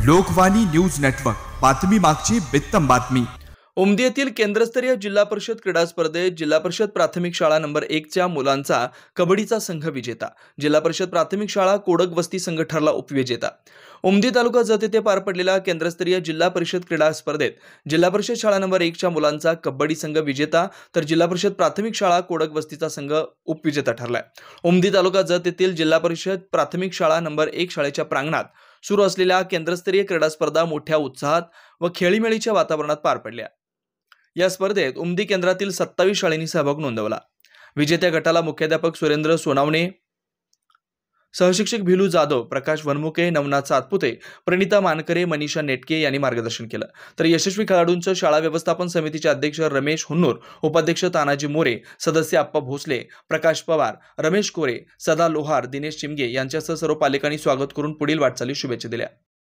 Lokvani news network, बातमी मागची बित्तम बातमी। उमदी येथील केंद्रस्तरीय जिल्हा परिषद क्रीडा स्पर्धेत जिल्हा परिषद प्राथमिक शाळा नंबर 1 च्या मुलांचा कबड्डीचा संघ विजेता। जिल्हा परिषद प्राथमिक शाळा कोडक वस्ती संघ ठरला उपविजेता। उमदी तालुका जत येथे पार पडलेल्या केंद्रस्तरीय जिल्हा परिषद क्रीडा स्पर्धेत जिल्हा परिषद शाळा नंबर 1 च्या मुलांचा कबड्डी संघ विजेता, तर जिल्हा परिषद प्राथमिक शाळा कोडक वस्तीचा संघ उपविजेता ठरलाय। उमदी तालुका जत येथील जिल्हा परिषद प्राथमिक शाळा नंबर 1 शाळेच्या प्रांगणात सुरू असलेल्या केंद्रस्तरीय क्रीडा स्पर्धा मोठ्या उत्साहात व खेळीमेळीच्या वातावरणात पार पडल्या। या स्पर्धेत उमदी केंद्रातील 27 शाळांनी सहभाग नोंदवला। विजेत्या गटाला मुख्याध्यापक सुरेंद्र सोनावणे, सहशिक्षक भिलू जाधव, प्रकाश वनमुके, नवनाथ सातपुते, प्रणिता मानकरे, मनीषा नेटके यांनी मार्गदर्शन केलं। तर यशस्वी खेळाडूंचं शाळा व्यवस्थापन समितीचे अध्यक्ष रमेश हुन्नूर, उपाध्यक्ष तानाजी मोरे, सदस्य आप्पा भोसले, प्रकाश पवार, रमेश कोरे, सदा लोहार, दिनेश चिमगे यांच्यासह सर्व पालकांनी स्वागत करून पुढील वाटचालीस शुभेच्छा दिल्या।